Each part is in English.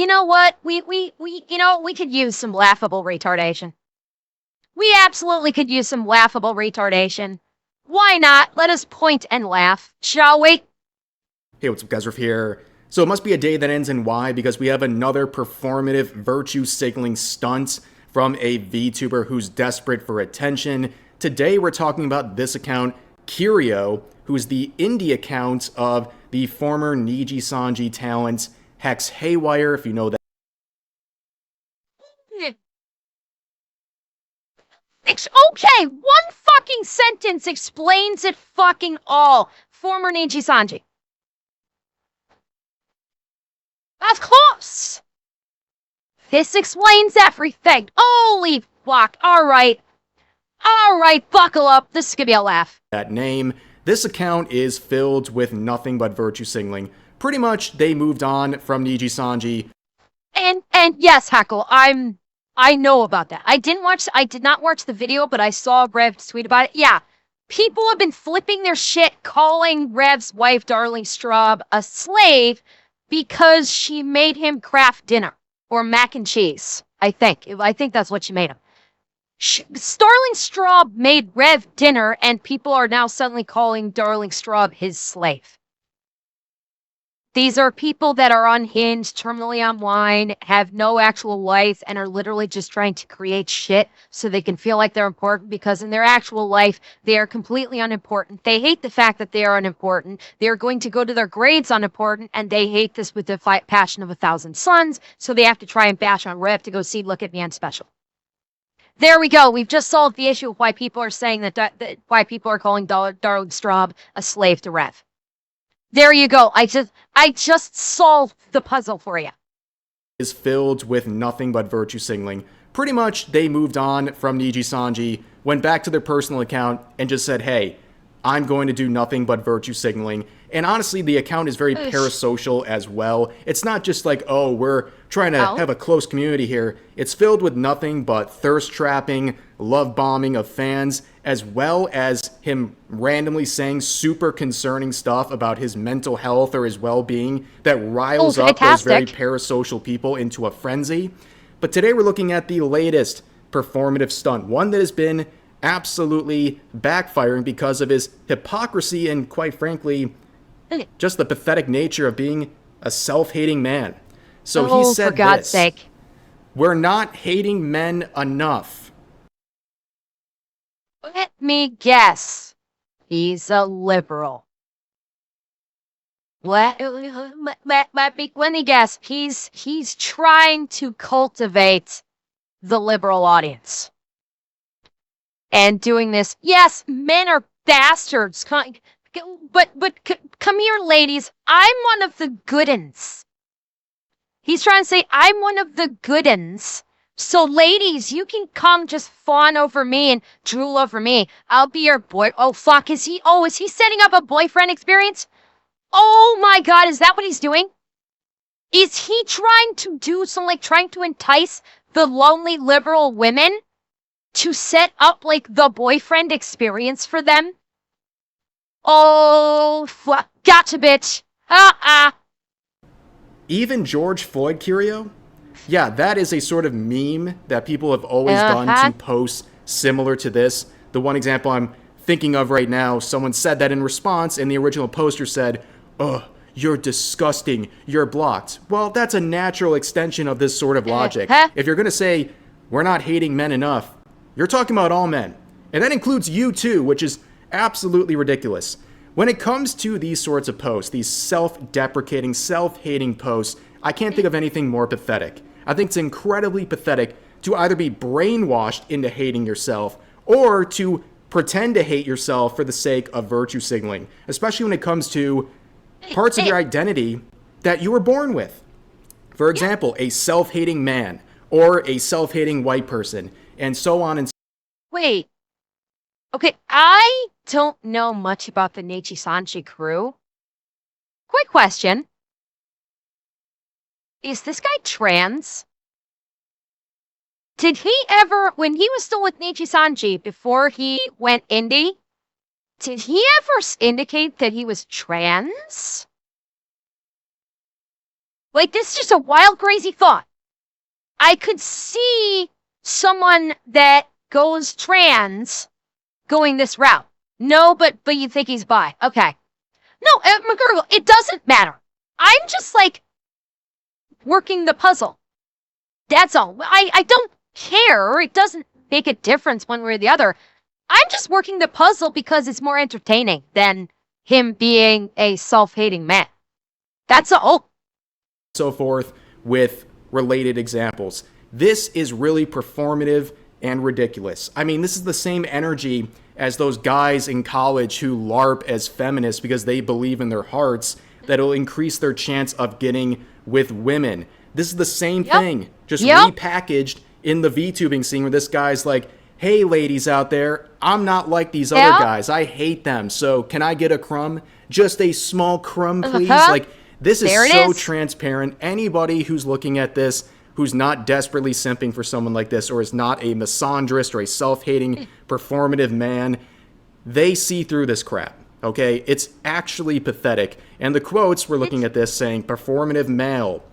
You know what? We could use some laughable retardation. We absolutely could use some laughable retardation. Why not? Let us point and laugh, shall we? Hey, what's up, guys? Riff here. So it must be a day that ends in Y because we have another performative virtue signaling stunt from a VTuber who's desperate for attention. Today we're talking about this account, Curio, who's the indie account of the former Nijisanji talent Hex Haywire, if you know that. Okay, one fucking sentence explains it fucking all. Former Nijisanji. Of course! This explains everything. Holy fuck. Alright, buckle up. This is gonna be a laugh. That name. This account is filled with nothing but virtue signaling. Pretty much, they moved on from Nijisanji. And yes, Hackle, I know about that. I did not watch the video, but I saw Rev tweet about it. Yeah. People have been flipping their shit calling Rev's wife, Darling Straub, a slave because she made him craft dinner. Or mac and cheese, I think. I think that's what she made him. Darling Straub made Rev dinner, and people are now suddenly calling Darling Straub his slave. These are people that are unhinged, terminally online, have no actual life, and are literally just trying to create shit so they can feel like they're important, because in their actual life, they are completely unimportant. They hate the fact that they are unimportant. They are going to go to their grades unimportant, and they hate this with the passion of 1,000 suns, so they have to try and bash on Rev to go see, look at me, I'm special. There we go. We've just solved the issue of why people are saying that why people are calling Darling Straub a slave to Rev. There you go. I just solved the puzzle for you. Is filled with nothing but virtue signaling. Pretty much, they moved on from Nijisanji, went back to their personal account, and just said, hey, I'm going to do nothing but virtue signaling. And honestly, the account is very parasocial as well. It's not just like, oh, we're trying to have a close community here. It's filled with nothing but thirst trapping, love bombing of fans, as well as him randomly saying super concerning stuff about his mental health or his well-being that riles up those very parasocial people into a frenzy. But today we're looking at the latest performative stunt, one that has been absolutely backfiring because of his hypocrisy and, quite frankly, just the pathetic nature of being a self-hating man. So he said for God's sake. We're not hating men enough. Let me guess. He's a liberal. Let me guess. He's trying to cultivate the liberal audience. And doing this, yes, men are bastards. But come here, ladies. I'm one of the good uns. He's trying to say, I'm one of the good uns. So, ladies, you can come just fawn over me and drool over me. I'll be your boy. Oh, fuck. Is he setting up a boyfriend experience? Oh, my God. Is that what he's doing? Is he trying to do something like trying to entice the lonely liberal women to set up, like, the boyfriend experience for them? Oh, fuck. Gotcha, bitch. Even George Floyd, Curio? Yeah, that is a sort of meme that people have always done to posts similar to this. The one example I'm thinking of right now, someone said that in response, and the original poster said, ugh, you're disgusting, you're blocked. Well, that's a natural extension of this sort of logic. If you're going to say, we're not hating men enough, you're talking about all men. And that includes you too, which is absolutely ridiculous. When it comes to these sorts of posts, these self-deprecating, self-hating posts, I can't think of anything more pathetic. I think it's incredibly pathetic to either be brainwashed into hating yourself or to pretend to hate yourself for the sake of virtue signaling, especially when it comes to parts of your identity that you were born with. For example, a self-hating man or a self-hating white person, and so on and so on. Wait. Okay, I don't know much about the Nijisanji crew. Quick question. Is this guy trans? Did he ever, when he was still with Nijisanji, before he went indie, did he ever indicate that he was trans? Like, this is just a wild, crazy thought. I could see someone that goes trans going this route. No, but you think he's bi. Okay. No, McGurgle, it doesn't matter. I'm just like working the puzzle. That's all. I don't care. It doesn't make a difference one way or the other. I'm just working the puzzle because it's more entertaining than him being a self-hating man. That's all. So forth with related examples. This is really performative and ridiculous. I mean, this is the same energy as those guys in college who LARP as feminists because they believe in their hearts that it'll increase their chance of getting with women. This is the same thing, just repackaged in the VTubing scene where this guy's like, hey, ladies out there, I'm not like these other guys. I hate them. So can I get a crumb? Just a small crumb, please? Like, this is so transparent. Anybody who's looking at this, who's not desperately simping for someone like this, or is not a misandrist or a self-hating performative man, they see through this crap, okay? It's actually pathetic. And the quotes, we're looking at this saying, performative male.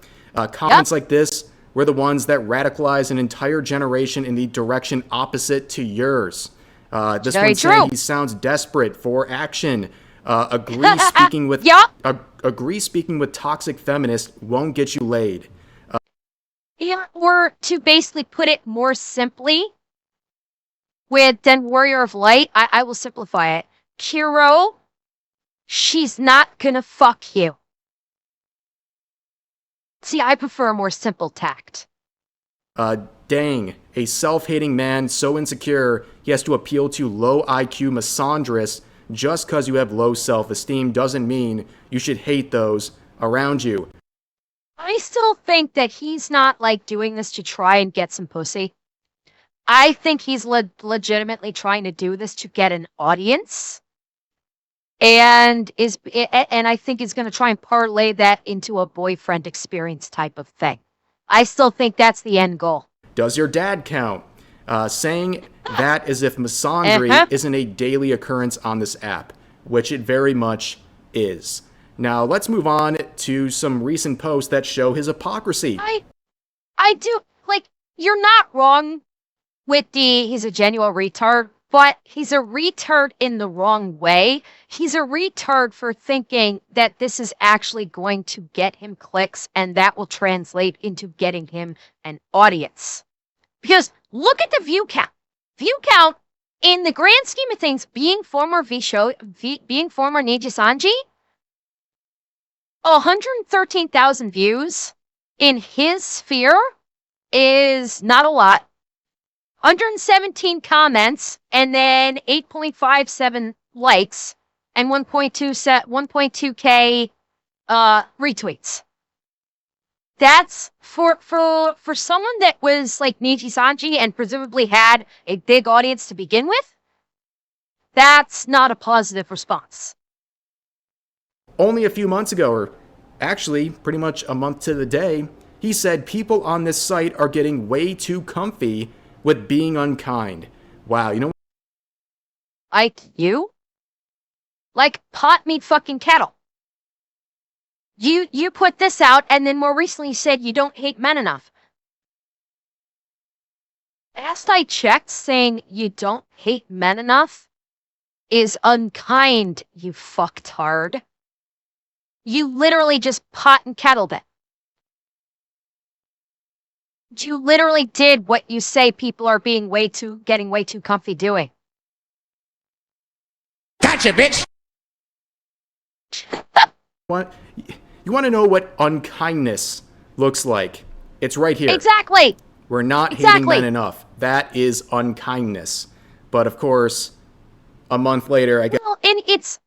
Comments like this were the ones that radicalize an entire generation in the direction opposite to yours. This one saying he sounds desperate for action. Agree speaking with toxic feminists won't get you laid. Or to basically put it more simply, with then Warrior of Light, I will simplify it. Kiro, she's not gonna fuck you. See, I prefer a more simple tact. Dang, a self-hating man so insecure he has to appeal to low IQ misandrists just because you have low self-esteem doesn't mean you should hate those around you. I still think that he's not, like, doing this to try and get some pussy. I think he's legitimately trying to do this to get an audience. And I think he's going to try and parlay that into a boyfriend experience type of thing. I still think that's the end goal. Does your dad count? Saying that as if misandry isn't a daily occurrence on this app, which it very much is. Now, let's move on to some recent posts that show his hypocrisy. I do, like, you're not wrong with he's a genuine retard, but he's a retard in the wrong way. He's a retard for thinking that this is actually going to get him clicks and that will translate into getting him an audience. Because look at the view count. View count, in the grand scheme of things, being former Nijisanji, 113,000 views in his sphere is not a lot. 117 comments, and then 8.57 likes, and 1.2K retweets. That's for someone that was like Nijisanji and presumably had a big audience to begin with. That's not a positive response. Only a few months ago, or actually pretty much a month to the day, he said people on this site are getting way too comfy with being unkind. Wow, you know what? Like you? Like pot meat fucking cattle. You put this out and then more recently said you don't hate men enough. Last I checked, saying you don't hate men enough is unkind, you fucktard. You literally just pot and kettled it. You literally did what you say people are getting way too comfy doing. Gotcha, bitch! What? You want to know what unkindness looks like? It's right here. Exactly! We're not hating men enough. That is unkindness. But of course, a month later, I guess... Well, and it's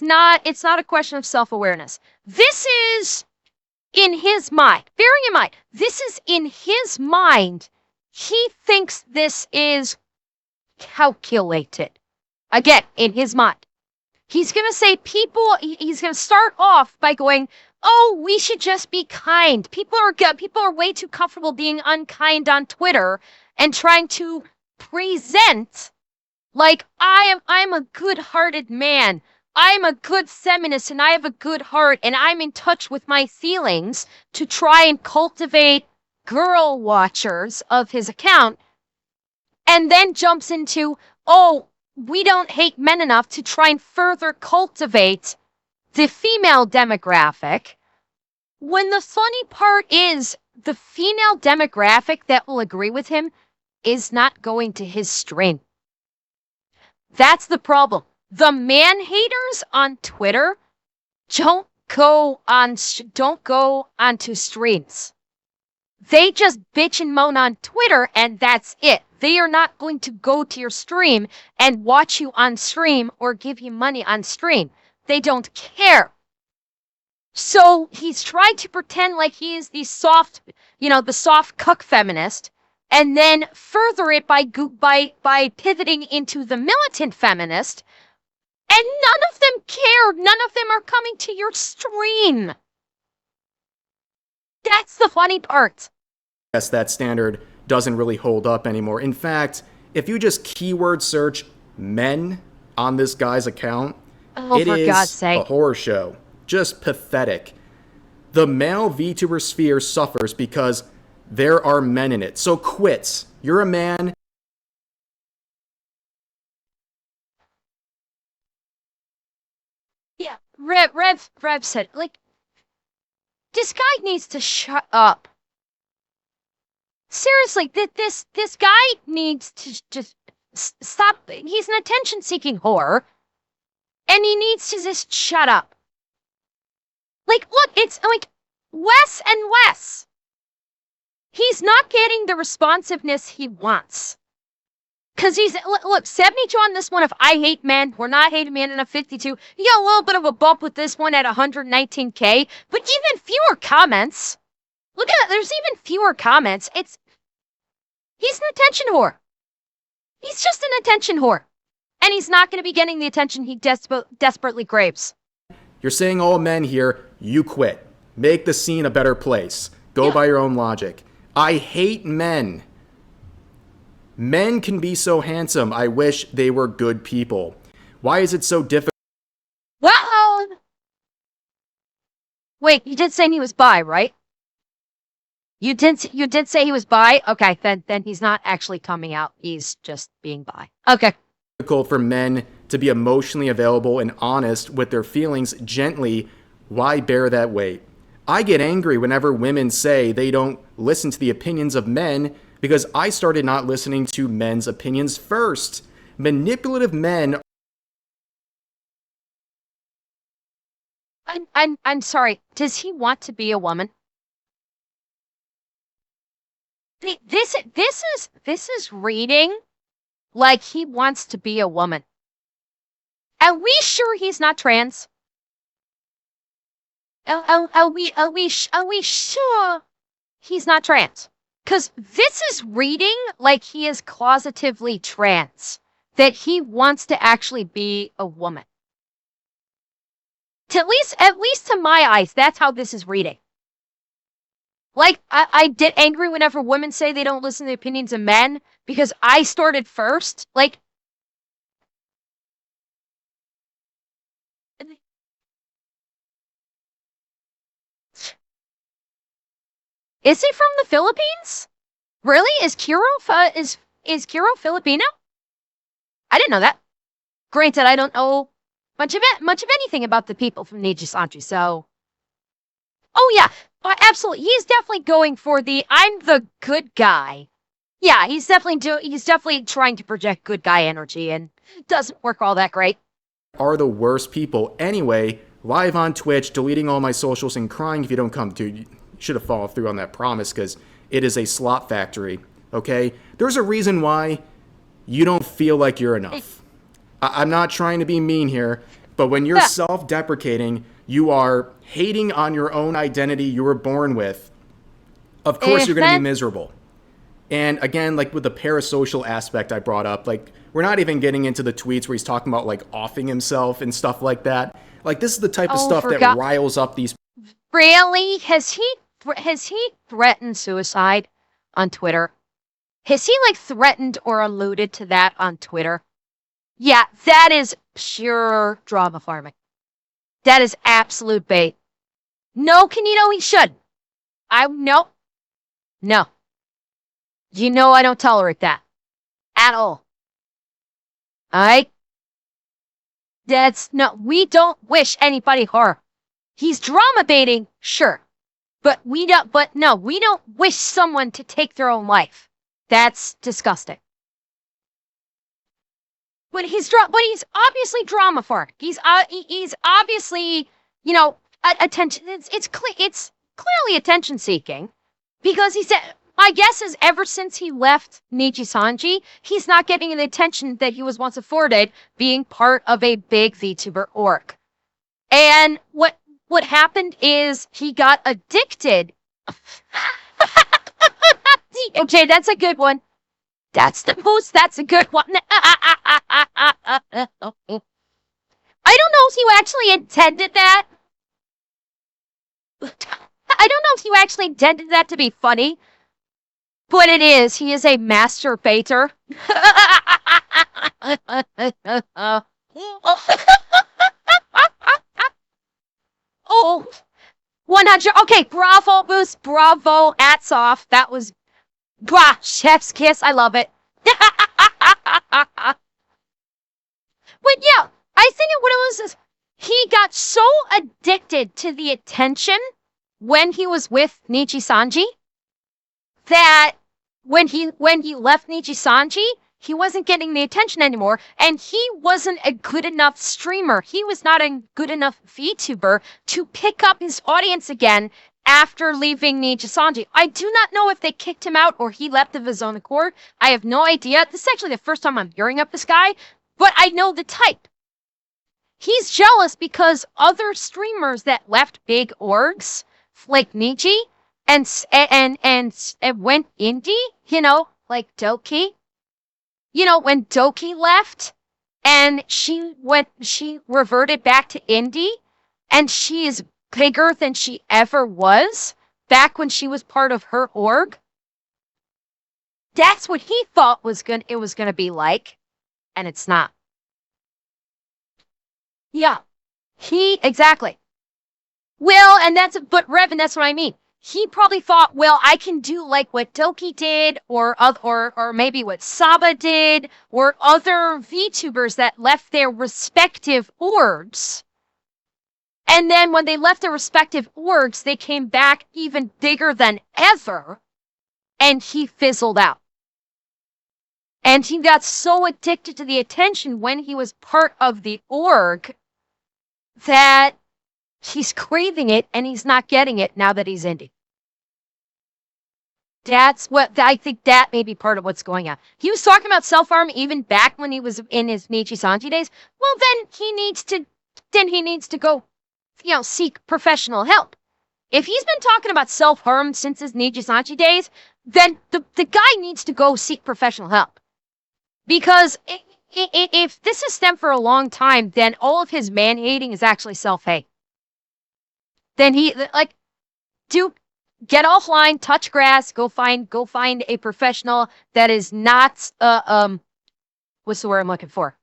not a question of self-awareness. This is... in his mind, bearing in mind, this is in his mind. He thinks this is calculated. Again, in his mind. He's going to say he's going to start off by going, oh, we should just be kind. People are way too comfortable being unkind on Twitter and trying to present like I'm a good-hearted man. I'm a good feminist and I have a good heart and I'm in touch with my feelings to try and cultivate girl watchers of his account, and then jumps into, oh, we don't hate men enough to try and further cultivate the female demographic. When the funny part is, the female demographic that will agree with him is not going to his stream. That's the problem. The man haters on Twitter don't go onto streams. They just bitch and moan on Twitter and that's it. They are not going to go to your stream and watch you on stream or give you money on stream. They don't care. So he's trying to pretend like he is the soft cuck feminist, and then further it by pivoting into the militant feminist, and none of them care. None of them are coming to your stream. That's the funny part. Yes, that standard doesn't really hold up anymore. In fact, if you just keyword search men on this guy's account, it for is God's sake. a horror show. Just pathetic. The male VTuber sphere suffers because there are men in it. So quit. You're a man. Yeah, Rev said, like, this guy needs to shut up. Seriously, this guy needs to just stop. He's an attention-seeking whore, and he needs to just shut up. Like, look, it's like Wes and Wes. He's not getting the responsiveness he wants. Because look, 72 on this one of I hate men. We're not hating men enough 52. He got a little bit of a bump with this one at 119K, but even fewer comments. Look at that, there's even fewer comments. He's an attention whore. He's just an attention whore. And he's not going to be getting the attention he desperately craves. You're saying all men here, you quit. Make the scene a better place. Go by your own logic. I hate men. Men can be so handsome. I wish they were good people. Why is it so difficult? Well, wait, you did say he was bi, right? You did say he was bi? Okay, then he's not actually coming out. He's just being bi. Okay. Difficult for men to be emotionally available and honest with their feelings gently. Why bear that weight? I get angry whenever women say they don't listen to the opinions of men because I started not listening to men's opinions first. Manipulative men. I'm sorry. Does he want to be a woman? This is reading like he wants to be a woman. Are we sure he's not trans? Are we sure he's not trans? Because this is reading like he is closetively trans, that he wants to actually be a woman. At least to my eyes, that's how this is reading. Like, I get angry whenever women say they don't listen to the opinions of men because I started first. Like, is he from the Philippines? Really? Is Kiro Filipino? I didn't know that. Granted, I don't know much of anything about the people from Nijisanji, so. Oh yeah, absolutely. He's definitely going for the I'm the good guy. Yeah, he's definitely trying to project good guy energy, and it doesn't work all that great. Are the worst people anyway. Live on Twitch, deleting all my socials and crying if you don't come. Dude, you should have followed through on that promise because it is a slot factory. Okay, there's a reason why you don't feel like you're enough. I'm not trying to be mean here, but when you're self-deprecating, you are hating on your own identity you were born with. Of course, you're going to be miserable. And again, like with the parasocial aspect I brought up, like we're not even getting into the tweets where he's talking about like offing himself and stuff like that. Like this is the type of stuff that riles up these. Really? Has he threatened suicide on Twitter? Has he like threatened or alluded to that on Twitter? Yeah, that is pure drama farming. That is absolute bait. No, he should. No. No. I don't tolerate that. At all. Alright? We don't wish anybody harm. He's drama baiting, sure. But we don't wish someone to take their own life. That's disgusting. But he's obviously drama farming. He's obviously, attention. It's clearly attention seeking, because he said, my guess is ever since he left Nijisanji, he's not getting the attention that he was once afforded being part of a big VTuber org. And what happened is he got addicted. Okay, that's a good one. That's a good one. I don't know if you actually intended that. I don't know if you actually intended that to be funny. But it is. He is a master baiter. Oh, 100. Okay, bravo, Boost. Bravo. Hats off. That was, chef's kiss. I love it. But yeah, I think what it was is he got so addicted to the attention when he was with Nijisanji that when he left Nijisanji, he wasn't getting the attention anymore, and he wasn't a good enough streamer. He was not a good enough VTuber to pick up his audience again after leaving Nijisanji. I do not know if they kicked him out or he left of his own accord. I have no idea. This is actually the first time I'm hearing of this guy, but I know the type. He's jealous because other streamers that left big orgs, like Niji, and went indie, like Doki. When Doki left and she reverted back to indie, and she is bigger than she ever was back when she was part of her org. That's what he thought it was gonna be like, and it's not. Yeah, exactly. Well, but Revan, that's what I mean. He probably thought, well, I can do like what Doki did, or maybe what Saba did, or other VTubers that left their respective orgs. And then when they left their respective orgs, they came back even bigger than ever, and he fizzled out. And he got so addicted to the attention when he was part of the org that he's craving it, and he's not getting it now that he's indie. That's what I think. That may be part of what's going on. He was talking about self-harm even back when he was in his Nijisanji days. Well, then he needs to go, seek professional help. If he's been talking about self-harm since his Nijisanji days, then the guy needs to go seek professional help. Because if this has stemmed for a long time, then all of his man-hating is actually self-hate. Then get offline, touch grass, go find a professional that is not what's the word I'm looking for?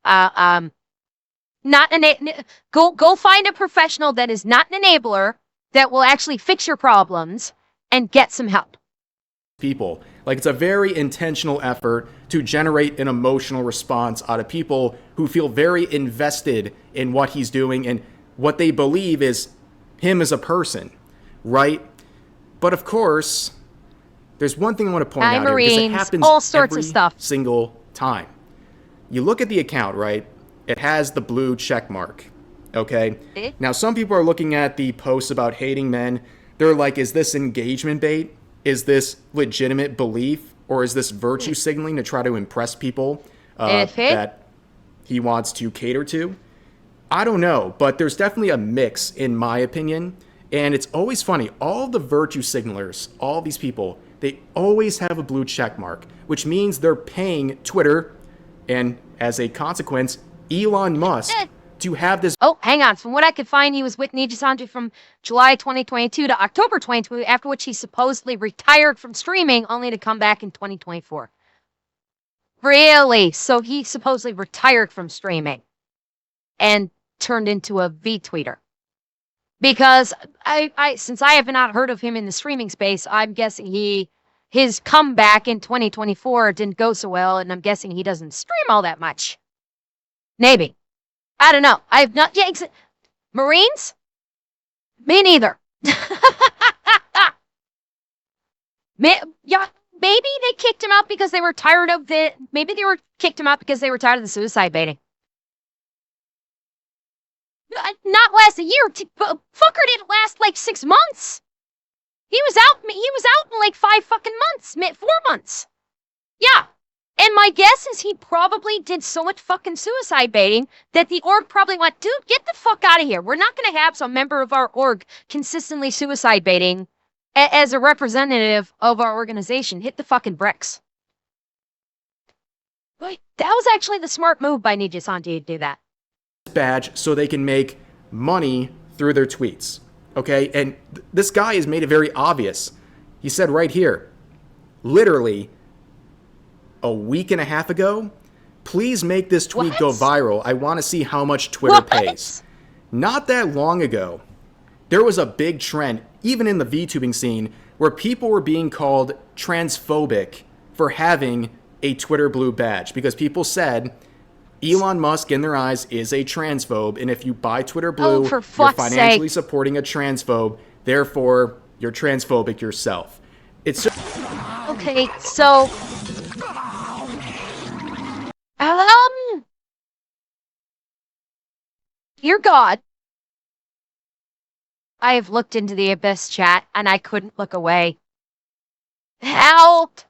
Go find a professional that is not an enabler, that will actually fix your problems and get some help. People. Like, it's a very intentional effort to generate an emotional response out of people who feel very invested in what he's doing and what they believe is him as a person, right? But of course, there's one thing I want to point out here, because it happens all sorts every of stuff. Single time. You look at the account, right? It has the blue check mark, okay? Now, some people are looking at the posts about hating men. They're like, is this engagement bait? Is this legitimate belief? Or is this virtue signaling to try to impress people that he wants to cater to? I don't know, but there's definitely a mix, in my opinion. And it's always funny, all the virtue signalers, all these people, they always have a blue check mark, which means they're paying Twitter, and as a consequence, Elon Musk, to have this. Oh, hang on. From what I could find, he was with Nijisanji from July 2022 to October 2022, after which he supposedly retired from streaming, only to come back in 2024. Really? So he supposedly retired from streaming and turned into a V-tweeter. Because since I have not heard of him in the streaming space, I'm guessing his comeback in 2024 didn't go so well, and I'm guessing he doesn't stream all that much. Maybe. I don't know. I have not yet. Marines? Me neither. Yeah, maybe they kicked him out because they were tired of the. Maybe they were kicked him out because they were tired of the suicide baiting. Not last a year. Fucker didn't last like 6 months. He was out in like 5 fucking months, 4 months. Yeah. And my guess is he probably did so much fucking suicide baiting that the org probably went, dude, get the fuck out of here. We're not going to have some member of our org consistently suicide baiting as a representative of our organization. Hit the fucking bricks. That was actually the smart move by Nijisanji to do that. Badge so they can make money through their tweets. Okay? And this guy has made it very obvious. He said right here, literally a week and a half ago, please make this tweet go viral. I want to see how much Twitter pays. Not that long ago, there was a big trend, even in the VTubing scene, where people were being called transphobic for having a Twitter Blue badge because people said Elon Musk, in their eyes, is a transphobe, and if you buy Twitter Blue, you're financially supporting a transphobe, therefore, you're transphobic yourself. It's just... Okay, so... Dear God, I have looked into the Abyss chat, and I couldn't look away. Help!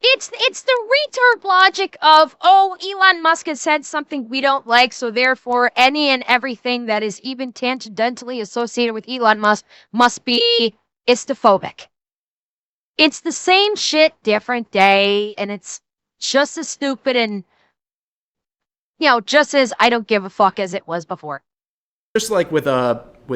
It's the retard logic of, oh, Elon Musk has said something we don't like, so therefore any and everything that is even tangentially associated with Elon Musk must be istophobic. It's the same shit, different day, and it's just as stupid and, you know, just as I don't give a fuck as it was before. Just like with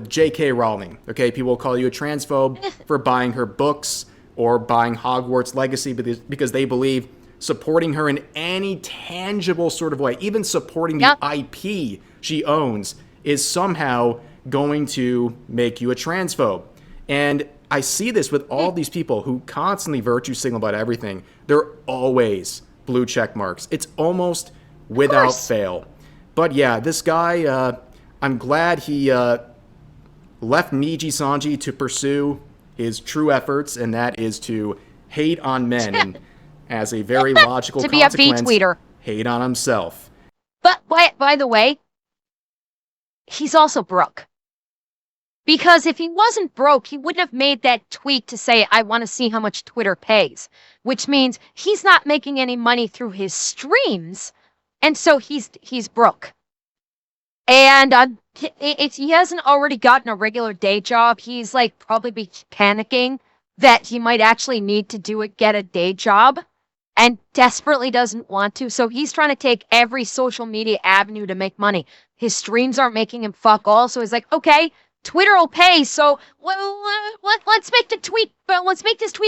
J.K. Rowling, okay? People will call you a transphobe for buying her books or buying Hogwarts Legacy because they believe supporting her in any tangible sort of way, even supporting the IP she owns, is somehow going to make you a transphobe. And I see this with all these people who constantly virtue signal about everything. They're always blue check marks. It's almost without fail. But yeah, this guy, I'm glad he left Nijisanji to pursue his true efforts, and that is to hate on men, and as a very logical to be a V-tweeter. Hate on himself. But by the way, he's also broke. Because if he wasn't broke, he wouldn't have made that tweet to say, I want to see how much Twitter pays. Which means he's not making any money through his streams, and so he's broke. And if he hasn't already gotten a regular day job, he's like probably be panicking that he might actually need to get a day job and desperately doesn't want to. So he's trying to take every social media avenue to make money. His streams aren't making him fuck all. So he's like, okay, Twitter will pay. So let's make this tweet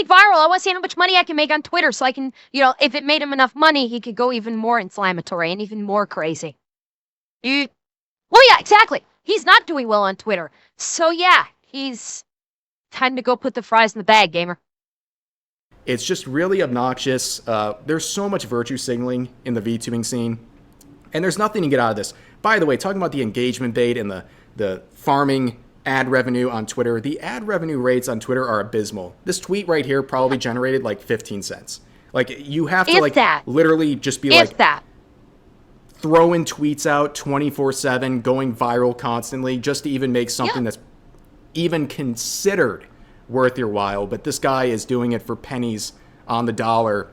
viral. I want to see how much money I can make on Twitter. So I can, you know, if it made him enough money, he could go even more inflammatory and even more crazy. Well, yeah, exactly. He's not doing well on Twitter. So, yeah, he's time to go put the fries in the bag, gamer. It's just really obnoxious. There's so much virtue signaling in the VTubing scene, and there's nothing to get out of this. By the way, talking about the engagement bait and the farming ad revenue on Twitter, the ad revenue rates on Twitter are abysmal. This tweet right here probably generated like 15 cents. Like, you have to literally just be throwing tweets out 24/7, going viral constantly, just to even make something that's even considered worth your while. But this guy is doing it for pennies on the dollar.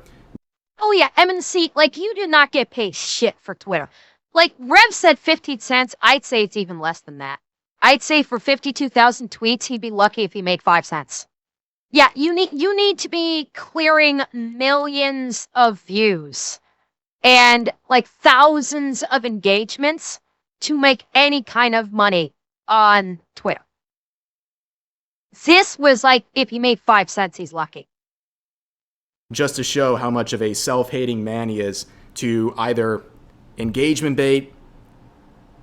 Oh yeah, MNC, like, you do not get paid shit for Twitter. Like, Rev said 15 cents. I'd say it's even less than that. I'd say for 52,000 tweets, he'd be lucky if he made 5 cents. Yeah, you need to be clearing millions of views and like thousands of engagements to make any kind of money on Twitter. This was like, if he made 5 cents, he's lucky. Just to show how much of a self-hating man he is, to either engagement bait,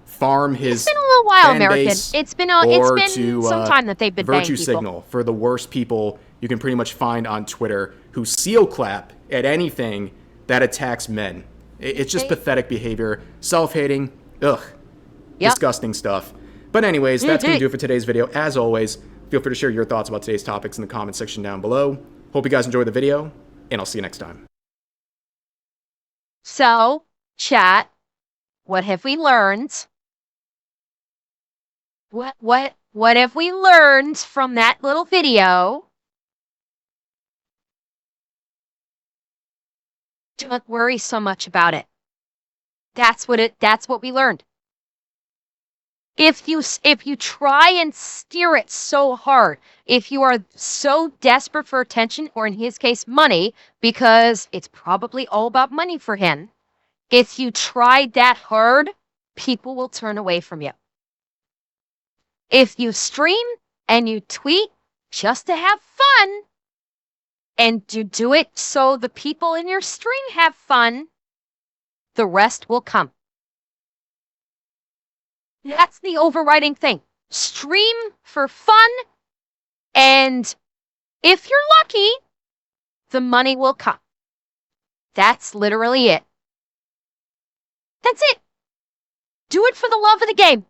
farm his It's been a little while, fan American. base, It's been some time that they've been virtue banging people. signal for the worst people you can pretty much find on Twitter, who seal clap at anything that attacks men. It's just pathetic behavior, self-hating, disgusting stuff. But anyways, that's going to do it for today's video. As always, feel free to share your thoughts about today's topics in the comment section down below. Hope you guys enjoyed the video, and I'll see you next time. So, chat, what have we learned? What have we learned from that little video? Don't worry so much about it. That's what we learned. If you try and steer it so hard, if you are so desperate for attention, or in his case, money, because it's probably all about money for him, if you try that hard, people will turn away from you. If you stream and you tweet just to have fun, and you do it so the people in your stream have fun, the rest will come. That's the overriding thing. Stream for fun, and if you're lucky, the money will come. That's literally it. That's it. Do it for the love of the game.